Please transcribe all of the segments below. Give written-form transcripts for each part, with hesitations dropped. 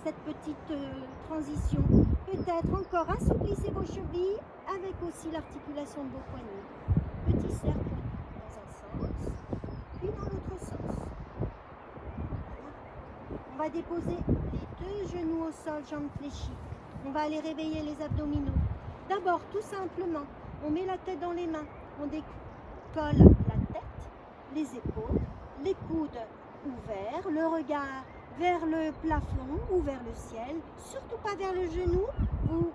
cette petite transition. Peut-être encore assouplissez vos chevilles avec aussi l'articulation de vos poignets. Petit cercle dans un sens, puis dans l'autre sens. On va déposer les 2 genoux au sol, jambes fléchies. On va aller réveiller les abdominaux. D'abord, tout simplement, on met la tête dans les mains. On décolle la tête, les épaules, les coudes ouverts, le regard vers le plafond ou vers le ciel. Surtout pas vers le genou. Vous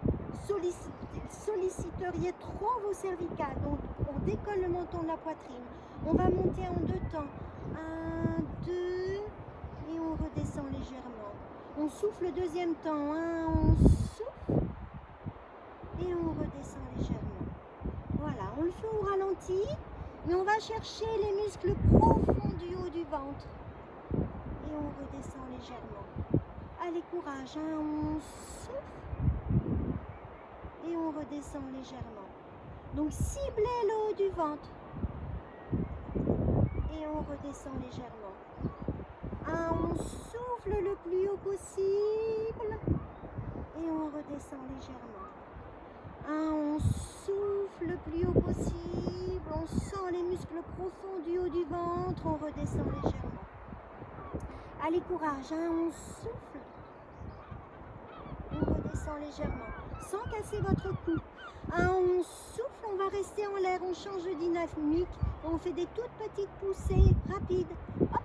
solliciteriez trop vos cervicales. Donc, on décolle le menton de la poitrine. On va monter en 2 temps. 1, 2, et on redescend légèrement. On souffle le 2e temps. 1, on souffle et on redescend légèrement. Voilà, on le fait au ralenti, mais on va chercher les muscles profonds du haut du ventre. Et on redescend légèrement. Allez, courage, on souffle et on redescend légèrement. Donc ciblez le haut du ventre et on redescend légèrement. On souffle le plus haut possible et on redescend légèrement. On souffle le plus haut possible, on sent les muscles profonds du haut du ventre, on redescend légèrement. Allez, courage, on souffle, on redescend légèrement, sans casser votre cou. On souffle, on va rester en l'air, on change de dynamique, on fait des toutes petites poussées rapides. Hop,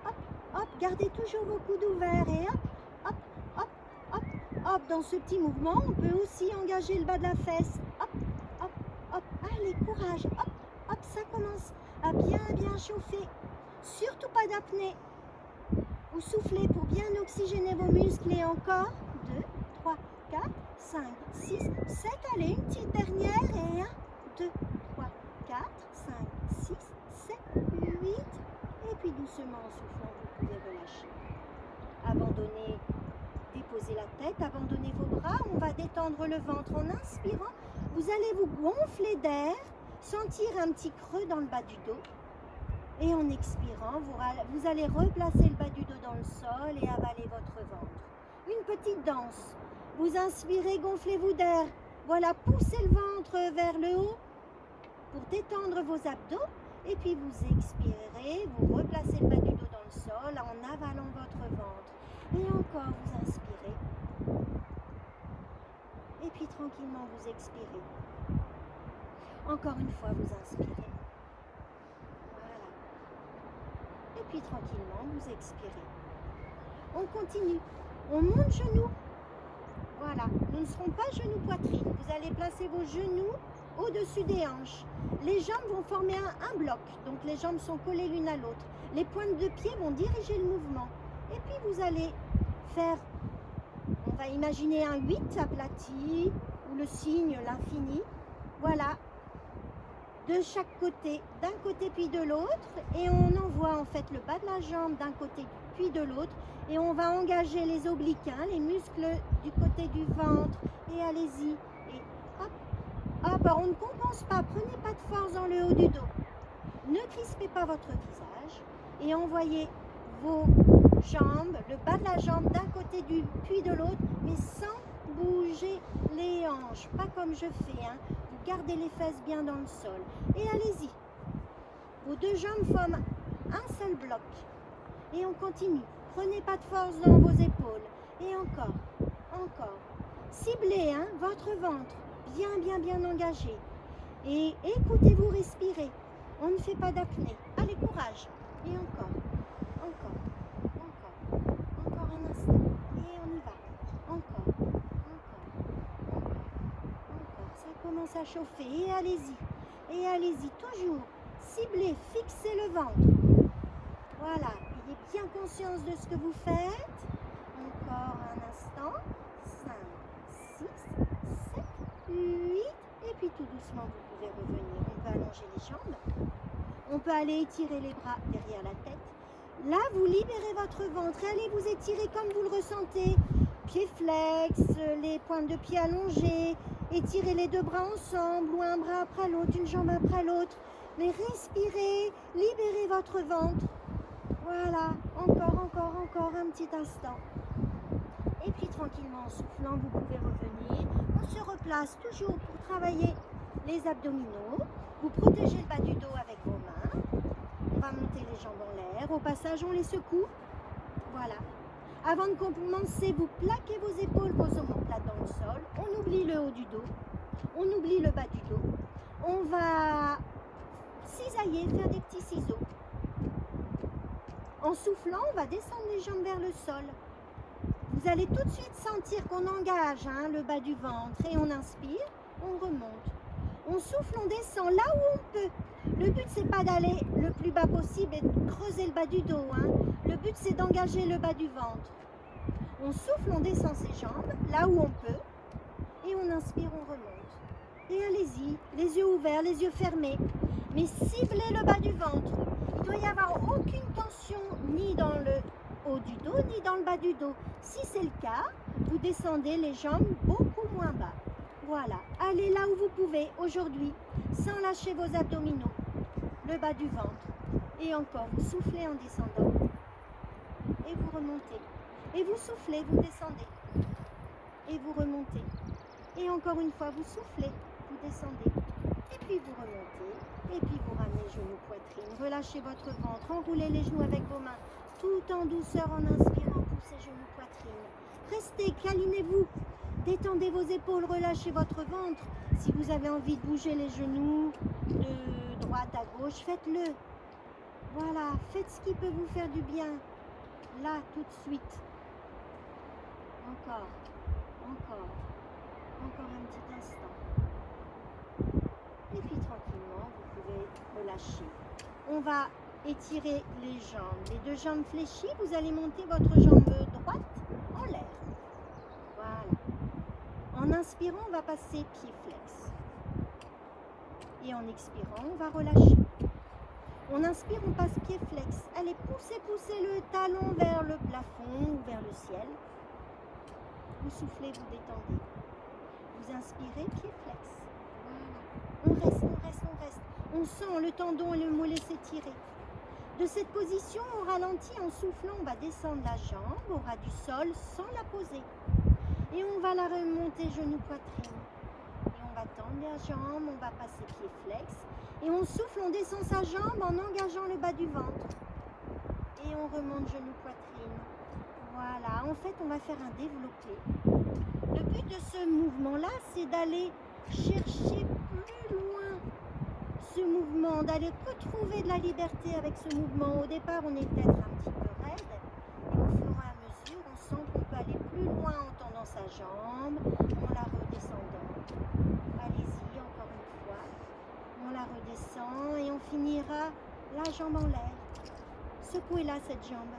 hop, hop, gardez toujours vos coudes ouverts et hop, hop, hop, hop, hop. Dans ce petit mouvement, on peut aussi engager le bas de la fesse. Hop, hop, hop. Allez, courage. Hop, hop, ça commence à bien chauffer. Surtout pas d'apnée. Vous soufflez pour bien oxygéner vos muscles et encore 2, 3, 4, 5, 6, 7. Allez, une petite dernière et 1, 2, 3, 4, 5, 6, 7, 8. Et puis doucement en soufflant, vous pouvez relâcher. Abandonnez, déposez la tête, abandonnez vos bras. On va détendre le ventre en inspirant. Vous allez vous gonfler d'air, sentir un petit creux dans le bas du dos. Et en expirant, vous allez replacer le bas du dos dans le sol et avaler votre ventre. Une petite danse. Vous inspirez, gonflez-vous d'air. Voilà, poussez le ventre vers le haut pour détendre vos abdos. Et puis vous expirez, vous replacez le bas du dos dans le sol en avalant votre ventre. Et encore, vous inspirez. Et puis tranquillement, vous expirez. Encore une fois, vous inspirez. Voilà. Et puis tranquillement, vous expirez. On continue. On monte genoux. Voilà. Nous ne serons pas genoux-poitrine. Vous allez placer vos genoux au-dessus des hanches. Les jambes vont former un bloc. Donc les jambes sont collées l'une à l'autre. Les pointes de pied vont diriger le mouvement. Et puis vous allez faire, on va imaginer un 8 aplati ou le signe, l'infini. Voilà. De chaque côté, d'un côté puis de l'autre, et on envoie en fait le bas de la jambe d'un côté puis de l'autre, et on va engager les obliques, les muscles du côté du ventre, et allez-y, et hop, hop, alors on ne compense pas, prenez pas de force dans le haut du dos, ne crispez pas votre visage, et envoyez vos jambes, le bas de la jambe d'un côté puis de l'autre, mais sans bouger les hanches, pas comme je fais, Gardez les fesses bien dans le sol. Et allez-y. Vos 2 jambes forment un seul bloc. Et on continue. Prenez pas de force dans vos épaules. Et encore. Encore. Ciblez votre ventre. Bien engagé. Et écoutez-vous respirer. On ne fait pas d'apnée. Allez, courage. Et encore. Encore un instant. Et on y va. Encore. Commence à chauffer et allez-y, toujours, ciblez, fixez le ventre, voilà, ayez bien conscience de ce que vous faites, encore un instant, 5, 6, 7, 8, et puis tout doucement vous pouvez revenir, on peut allonger les jambes, on peut aller étirer les bras derrière la tête, là vous libérez votre ventre et allez vous étirer comme vous le ressentez, pieds flex, les pointes de pied allongées, étirez les 2 bras ensemble ou un bras après l'autre, une jambe après l'autre. Mais respirez, libérez votre ventre. Voilà, encore un petit instant. Et puis tranquillement en soufflant, vous pouvez revenir. On se replace toujours pour travailler les abdominaux. Vous protégez le bas du dos avec vos mains. On va monter les jambes en l'air. Au passage, on les secoue. Voilà. Avant de commencer, vous plaquez vos épaules, vos omoplates dans le sol. On oublie le haut du dos. On oublie le bas du dos. On va cisailler, faire des petits ciseaux. En soufflant, on va descendre les jambes vers le sol. Vous allez tout de suite sentir qu'on engage le bas du ventre et on inspire, on remonte. On souffle, on descend là où on peut. Le but, c'est pas d'aller le plus bas possible et de creuser le bas du dos. Le but, c'est d'engager le bas du ventre. On souffle, on descend ses jambes là où on peut et on inspire, on remonte. Et allez-y, les yeux ouverts, les yeux fermés. Mais ciblez le bas du ventre. Il ne doit y avoir aucune tension ni dans le haut du dos ni dans le bas du dos. Si c'est le cas, vous descendez les jambes beaucoup moins bas. Voilà, allez là où vous pouvez aujourd'hui, sans lâcher vos abdominaux, le bas du ventre. Et encore, vous soufflez en descendant. Et vous remontez. Et vous soufflez, vous descendez. Et vous remontez. Et encore une fois, vous soufflez, vous descendez. Et puis vous remontez. Et puis vous ramenez genoux, poitrine. Relâchez votre ventre. Enroulez les genoux avec vos mains. Tout en douceur en inspirant. Poussez genoux, poitrine. Restez, câlinez-vous. Détendez vos épaules, relâchez votre ventre. Si vous avez envie de bouger les genoux de droite à gauche, faites-le. Voilà, faites ce qui peut vous faire du bien. Là, tout de suite. Encore, encore, encore un petit instant. Et puis tranquillement, vous pouvez relâcher. On va étirer les jambes. Les deux jambes fléchies, vous allez monter votre jambe droite en l'air. Voilà. En inspirant, on va passer pied flex. Et en expirant, on va relâcher. On inspire, on passe pied flex. Allez, poussez, poussez le talon vers le plafond ou vers le ciel. Vous soufflez, vous détendez. Vous inspirez, pied flex. Voilà. On reste, on reste, on reste. On sent le tendon et le mollet s'étirer. De cette position, on ralentit en soufflant. On va descendre la jambe au ras du sol sans la poser. Et on va la remonter genou poitrine. Et on va tendre la jambe, on va passer pied flex. Et on souffle, on descend sa jambe en engageant le bas du ventre. Et on remonte genou poitrine. Voilà, en fait on va faire un développé. Le but de ce mouvement-là, c'est d'aller chercher plus loin ce mouvement, d'aller retrouver de la liberté avec ce mouvement. Au départ, on est peut-être un petit peu raide. Et au fur et à mesure, on sent qu'on peut aller plus loin en tendant sa jambe, en la redescendant. Allez-y, encore une fois. On la redescend et on finira la jambe en l'air. Secouez-la cette jambe.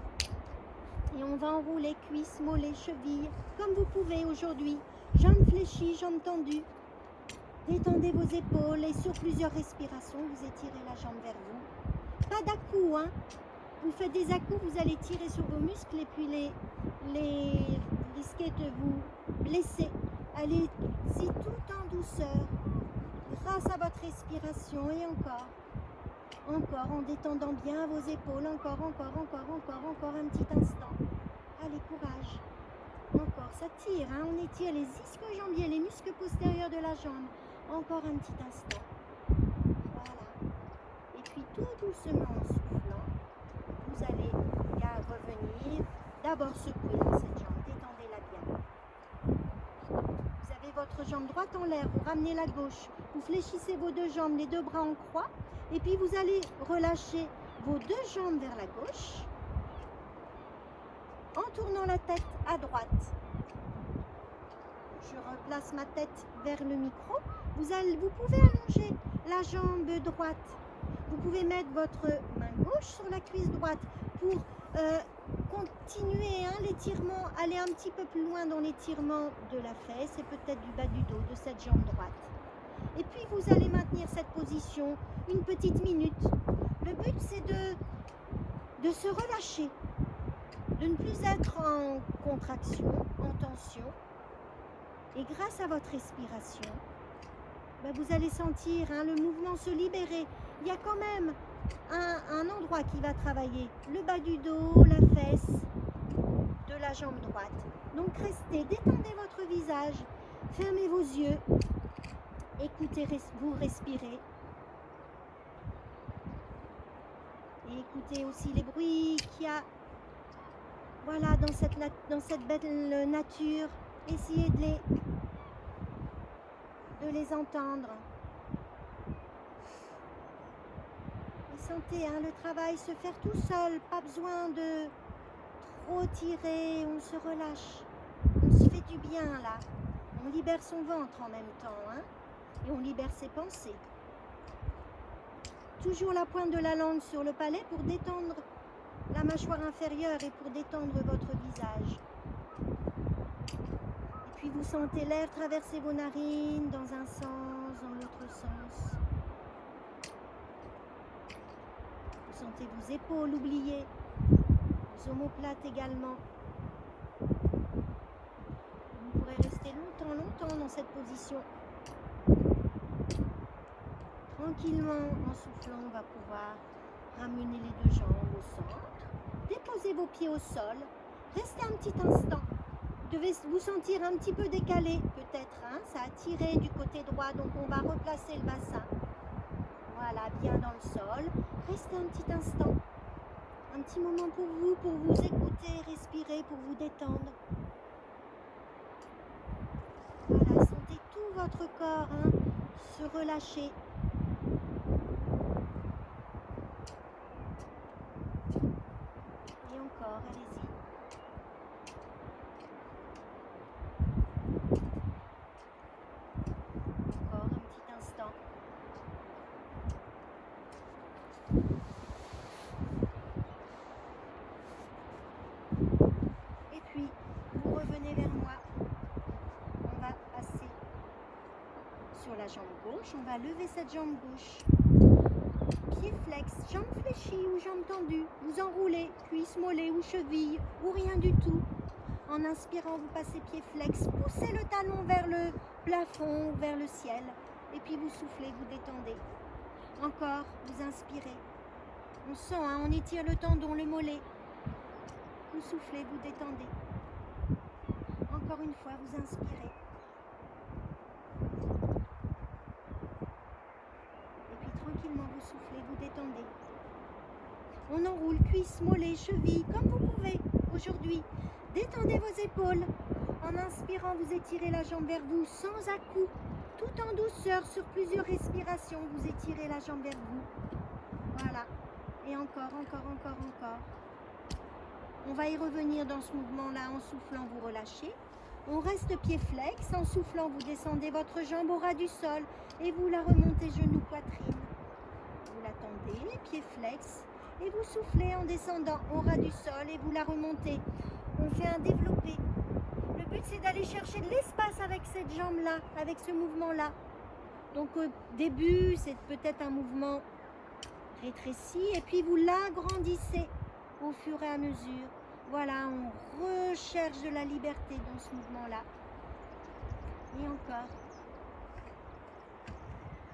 Et on va enrouler cuisses, mollets, chevilles, comme vous pouvez aujourd'hui. Jambes fléchies, jambes tendues. Détendez vos épaules et sur plusieurs respirations, vous étirez la jambe vers vous. Pas d'à-coups, Vous faites des à-coups, vous allez tirer sur vos muscles et puis les risquez de vous blesser. Allez-y tout en douceur, grâce à votre respiration et encore. Encore en détendant bien vos épaules, encore un petit instant. Allez, courage. Encore, ça tire, on étire les ischio-jambiers, les muscles postérieurs de la jambe. Encore un petit instant. Voilà. Et puis tout doucement en soufflant, vous allez revenir. D'abord secouer dans cette jambe, détendez-la bien. Vous avez votre jambe droite en l'air, vous ramenez la gauche. Vous fléchissez vos deux jambes, les deux bras en croix. Et puis vous allez relâcher vos deux jambes vers la gauche en tournant la tête à droite. Je replace ma tête vers le micro. Vous pouvez allonger la jambe droite. Vous pouvez mettre votre main gauche sur la cuisse droite pour continuer l'étirement, aller un petit peu plus loin dans l'étirement de la fesse et peut-être du bas du dos de cette jambe droite. Et puis vous allez maintenir cette position une petite minute. Le but c'est de se relâcher, de ne plus être en contraction, en tension. Et grâce à votre respiration, vous allez sentir le mouvement se libérer. Il y a quand même un endroit qui va travailler. Le bas du dos, la fesse, de la jambe droite. Donc restez, détendez votre visage, fermez vos yeux, écoutez, vous respirez. Et écoutez aussi les bruits qu'il y a, voilà, dans cette belle nature. Essayez de les entendre. Et sentez le travail se faire tout seul, pas besoin de trop tirer, on se relâche. On se fait du bien là. On libère son ventre en même temps, et on libère ses pensées. Toujours la pointe de la langue sur le palais pour détendre la mâchoire inférieure et pour détendre votre visage. Et puis vous sentez l'air traverser vos narines dans un sens, dans l'autre sens. Vous sentez vos épaules oubliées, vos omoplates également. Vous pourrez rester longtemps dans cette position. Tranquillement, en soufflant, on va pouvoir ramener les deux jambes au centre. Déposez vos pieds au sol. Restez un petit instant. Vous devez vous sentir un petit peu décalé, peut-être. Ça a tiré du côté droit, donc on va replacer le bassin. Voilà, bien dans le sol. Restez un petit instant. Un petit moment pour vous écouter, respirer, pour vous détendre. Voilà, sentez tout votre corps se relâcher. Et encore, allez-y. Encore un petit instant. Et puis, vous revenez vers moi. On va passer sur la jambe gauche. On va lever cette jambe gauche. Pied flex, jambes fléchies ou jambes tendues. Vous enroulez, cuisses, mollets ou chevilles ou rien du tout. En inspirant, vous passez pied flex. Poussez le talon vers le plafond, vers le ciel. Et puis vous soufflez, vous détendez. Encore, vous inspirez. On sent, on étire le tendon, le mollet. Vous soufflez, vous détendez. Encore une fois, vous inspirez. Et puis tranquillement, vous soufflez, vous détendez. On enroule cuisses, mollets, chevilles, comme vous pouvez aujourd'hui. Détendez vos épaules. En inspirant, vous étirez la jambe vers vous sans à-coups. Tout en douceur, sur plusieurs respirations, vous étirez la jambe vers vous. Voilà. Et encore. On va y revenir dans ce mouvement-là en soufflant, vous relâchez. On reste pied flex. En soufflant, vous descendez votre jambe au ras du sol et vous la remontez genou, poitrine. Vous la tendez, pied flex. Et vous soufflez en descendant au ras du sol et vous la remontez. On fait un développé. Le but, c'est d'aller chercher de l'espace avec cette jambe-là, avec ce mouvement-là. Donc au début, c'est peut-être un mouvement rétréci et puis vous l'agrandissez au fur et à mesure. Voilà, on recherche de la liberté dans ce mouvement-là. Et encore.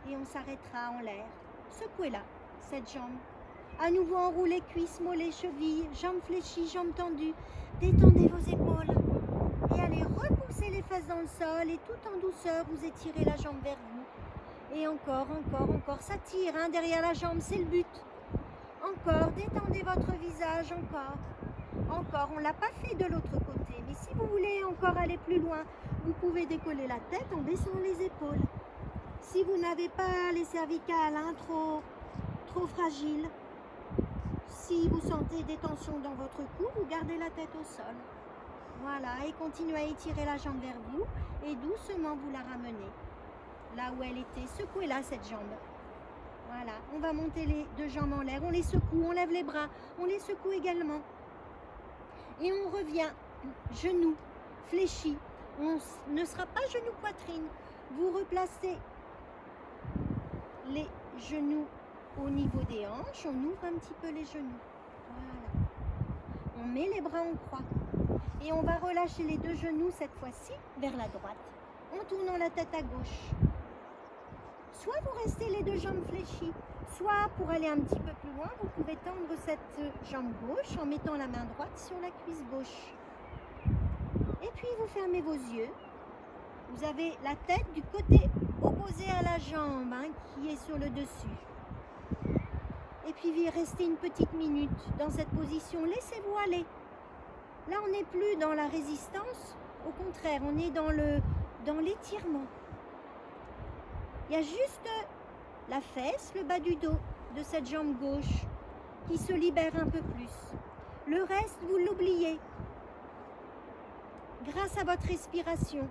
Et on s'arrêtera en l'air. Secouez-la, cette jambe. À nouveau enroulez cuisses, mollets, chevilles, jambes fléchies, jambes tendues. Détendez vos épaules. Et allez repousser les fesses dans le sol et tout en douceur, vous étirez la jambe vers vous. Et encore. Ça tire derrière la jambe, c'est le but. Encore, détendez votre visage, encore. On ne l'a pas fait de l'autre côté. Mais si vous voulez encore aller plus loin, vous pouvez décoller la tête en baissant les épaules. Si vous n'avez pas les cervicales trop fragiles, si vous sentez des tensions dans votre cou, vous gardez la tête au sol. Voilà, et continuez à étirer la jambe vers vous et doucement vous la ramenez. Là où elle était, secouez-la cette jambe. Voilà, on va monter les deux jambes en l'air, on les secoue, on lève les bras, on les secoue également. Et on revient, genoux fléchis. On ne sera pas genou poitrine. Vous replacez les genoux au niveau des hanches, on ouvre un petit peu les genoux. Voilà. On met les bras en croix. Et on va relâcher les deux genoux cette fois-ci vers la droite, en tournant la tête à gauche. Soit vous restez les deux jambes fléchies, soit pour aller un petit peu plus loin, vous pouvez tendre cette jambe gauche en mettant la main droite sur la cuisse gauche. puis vous fermez vos yeux. Vous avez la tête du côté opposé à la jambe, hein, qui est sur le dessus. Et puis restez une petite minute dans cette position. Laissez-vous aller. Là, on n'est plus dans la résistance. Au contraire, on est dans l'étirement. Il y a juste la fesse, le bas du dos de cette jambe gauche qui se libère un peu plus. Le reste, vous l'oubliez. Grâce à votre respiration.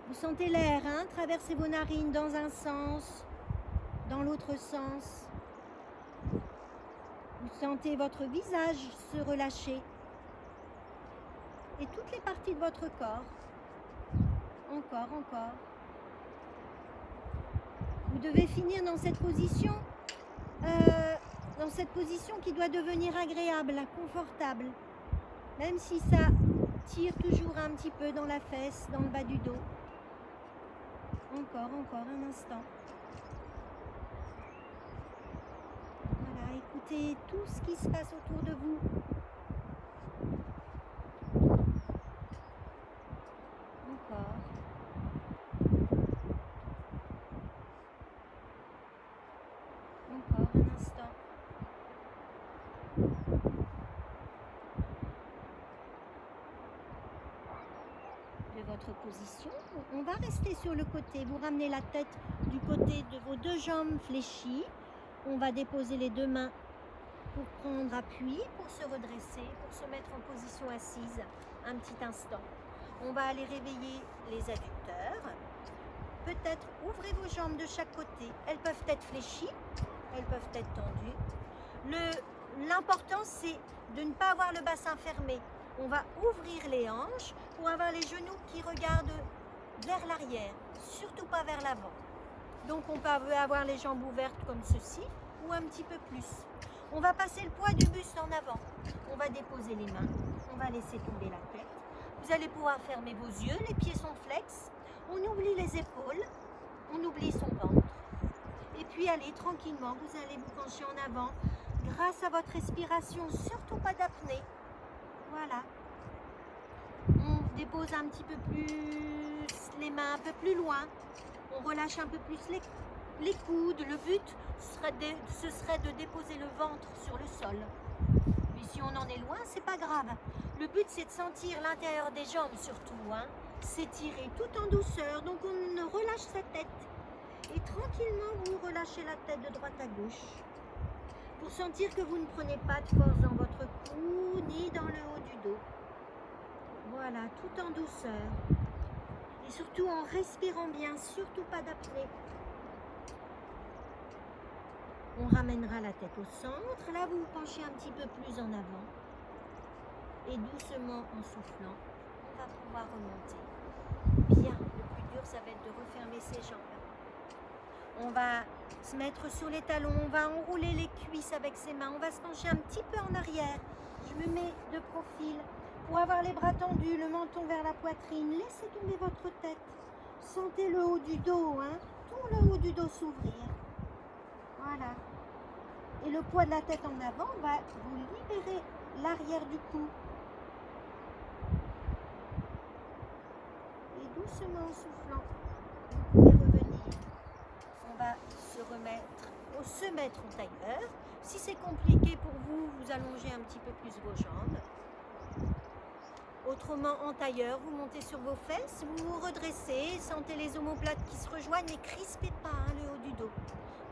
Vous sentez l'air traverser vos narines dans un sens, dans l'autre sens. Vous sentez votre visage se relâcher. Et toutes les parties de votre corps. Encore, encore. Vous devez finir dans cette position qui doit devenir agréable, confortable. Même si ça tire toujours un petit peu dans la fesse, dans le bas du dos. Encore, encore un instant. Voilà, écoutez tout ce qui se passe autour de vous. Encore. Encore un instant. De votre position, on va rester sur le côté. Vous ramenez la tête du côté de vos deux jambes fléchies. On va déposer les deux mains pour prendre appui, pour se redresser, pour se mettre en position assise un petit instant. On va aller réveiller les adducteurs. Peut-être ouvrez vos jambes de chaque côté. Elles peuvent être fléchies, elles peuvent être tendues. L'important, c'est de ne pas avoir le bassin fermé. On va ouvrir les hanches pour avoir les genoux qui regardent vers l'arrière, surtout pas vers l'avant. Donc on peut avoir les jambes ouvertes comme ceci ou un petit peu plus. On va passer le poids du buste en avant. On va déposer les mains, on va laisser tomber la tête. Vous allez pouvoir fermer vos yeux, les pieds sont flex. On oublie les épaules, on oublie son ventre. Et puis allez tranquillement, vous allez vous pencher en avant grâce à votre respiration, surtout pas d'apnée. Voilà. On dépose un petit peu plus les mains un peu plus loin. On relâche un peu plus les coudes. Le but, ce serait de déposer le ventre sur le sol. Mais si on en est loin, c'est pas grave. Le but, c'est de sentir l'intérieur des jambes surtout. S'étirer tout en douceur. Donc on relâche sa tête. Et tranquillement, vous relâchez la tête de droite à gauche. Pour sentir que vous ne prenez pas de force dans votre cou, ni dans le haut du dos. Voilà, tout en douceur. Et surtout en respirant bien, surtout pas d'apnée. On ramènera la tête au centre. Là, vous vous penchez un petit peu plus en avant. Et doucement, en soufflant, on va pouvoir remonter. Bien, le plus dur, ça va être de refermer ses jambes. On va se mettre sur les talons, on va enrouler les cuisses avec ses mains. On va se pencher un petit peu en arrière. Je me mets de profil pour avoir les bras tendus, le menton vers la poitrine. Laissez tomber votre tête. Sentez le haut du dos, tout le haut du dos s'ouvrir. Voilà. Et le poids de la tête en avant va vous libérer l'arrière du cou. Et doucement en soufflant, vous pouvez revenir. On va se mettre en tailleur. Si c'est compliqué pour vous, vous allongez un petit peu plus vos jambes. Autrement, en tailleur, vous montez sur vos fesses, vous vous redressez, sentez les omoplates qui se rejoignent et crispez pas le haut du dos.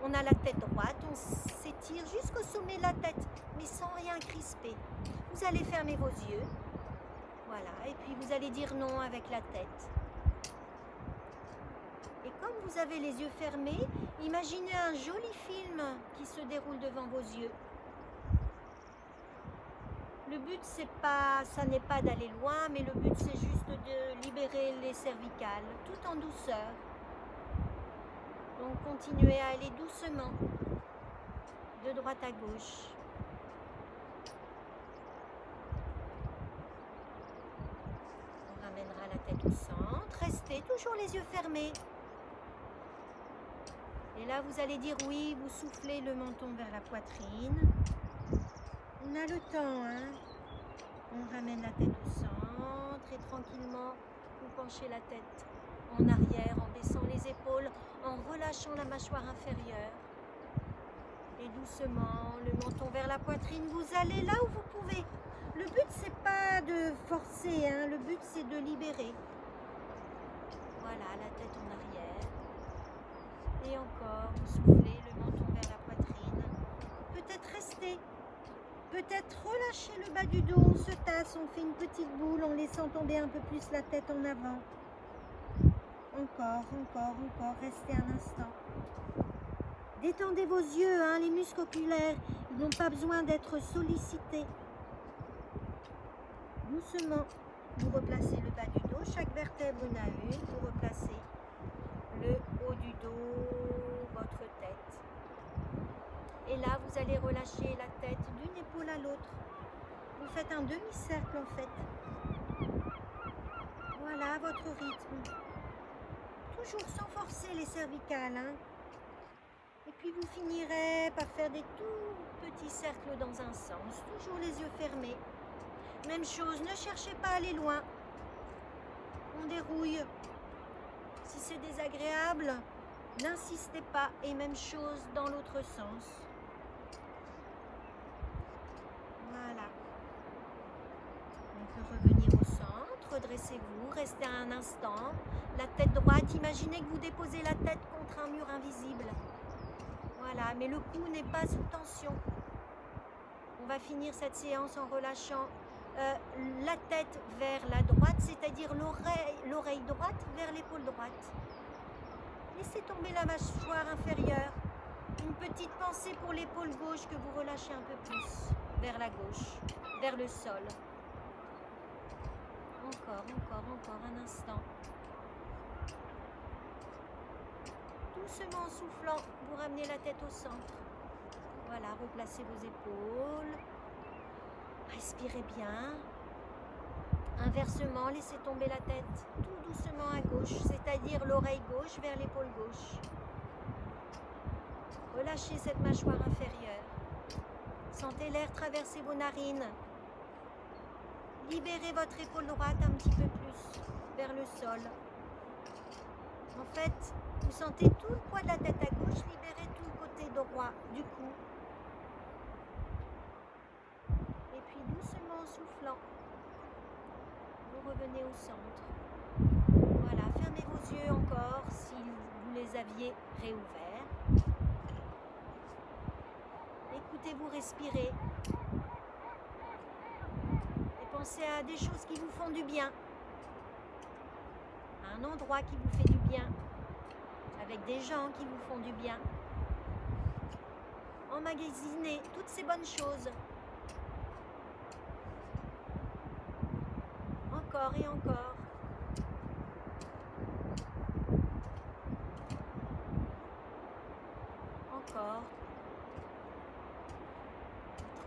On a la tête droite, on s'étire jusqu'au sommet de la tête, mais sans rien crisper. Vous allez fermer vos yeux. Voilà, et puis vous allez dire non avec la tête. Et comme vous avez les yeux fermés, imaginez un joli film qui se déroule devant vos yeux. Le but, ça n'est pas d'aller loin, mais le but, c'est juste de libérer les cervicales, tout en douceur. Donc, continuez à aller doucement, de droite à gauche. On ramènera la tête au centre. Restez toujours les yeux fermés. Et là, vous allez dire oui, vous soufflez le menton vers la poitrine. On a le temps, On ramène la tête au centre et tranquillement, vous penchez la tête en arrière en baissant les épaules, en relâchant la mâchoire inférieure. Et doucement, le menton vers la poitrine, vous allez là où vous pouvez. Le but, c'est pas de forcer, hein. Le but, c'est de libérer. Voilà, la tête en arrière. Et encore, vous soufflez, le menton vers la poitrine. Peut-être rester. Peut-être relâcher le bas du dos, on se tasse, on fait une petite boule en laissant tomber un peu plus la tête en avant. Encore, restez un instant. Détendez vos yeux, hein, les muscles oculaires, ils n'ont pas besoin d'être sollicités. Doucement, vous replacez le bas du dos, chaque vertèbre une à une, vous replacez le haut du dos, votre tête. Et là, vous allez relâcher la tête d'une épaule à l'autre. Vous faites un demi-cercle en fait. Voilà, à votre rythme. Toujours sans forcer les cervicales, hein. Et puis vous finirez par faire des tout petits cercles dans un sens, toujours les yeux fermés. Même chose, ne cherchez pas à aller loin. On dérouille. Si c'est désagréable, n'insistez pas. Et même chose dans l'autre sens. Voilà. On peut revenir au centre, redressez-vous, restez un instant. La tête droite, imaginez que vous déposez la tête contre un mur invisible. Voilà, mais le cou n'est pas sous tension. On va finir cette séance en relâchant la tête vers la droite, c'est-à-dire l'oreille droite vers l'épaule droite. Laissez tomber la mâchoire inférieure. Une petite pensée pour l'épaule gauche que vous relâchez un peu plus vers la gauche, vers le sol. Encore un instant. Doucement en soufflant, vous ramenez la tête au centre. Voilà, replacez vos épaules. Respirez bien. Inversement, laissez tomber la tête tout doucement à gauche, c'est-à-dire l'oreille gauche vers l'épaule gauche. Relâchez cette mâchoire inférieure. Sentez l'air traverser vos narines. Libérez votre épaule droite un petit peu plus vers le sol. En fait, vous sentez tout le poids de la tête à gauche, libérez tout le côté droit du cou. Et puis doucement en soufflant, vous revenez au centre. Voilà, fermez vos yeux encore si vous les aviez réouverts. Écoutez-vous respirer. Et pensez à des choses qui vous font du bien. À un endroit qui vous fait du bien. Avec des gens qui vous font du bien. Emmagasinez toutes ces bonnes choses. Encore et encore. Encore.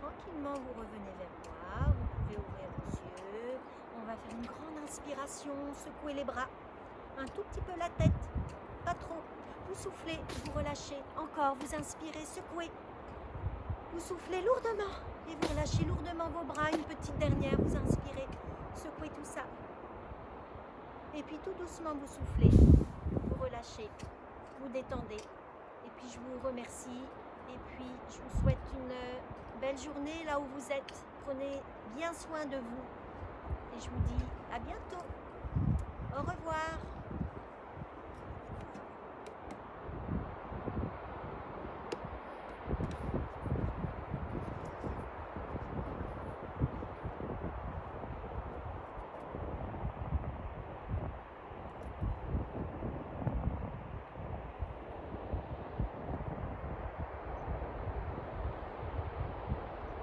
Tranquillement, vous revenez vers moi. Vous pouvez ouvrir vos yeux. On va faire une grande inspiration. Secouez les bras. Un tout petit peu la tête. Pas trop. Vous soufflez, vous relâchez. Encore, vous inspirez, secouez. Vous soufflez lourdement et vous relâchez lourdement vos bras. Une petite dernière, vous inspirez. Secouez tout ça. Et puis tout doucement, vous soufflez. Vous relâchez. Vous détendez. Et puis je vous remercie. Et puis je vous souhaite une belle journée là où vous êtes. Prenez bien soin de vous. Et je vous dis à bientôt. Au revoir.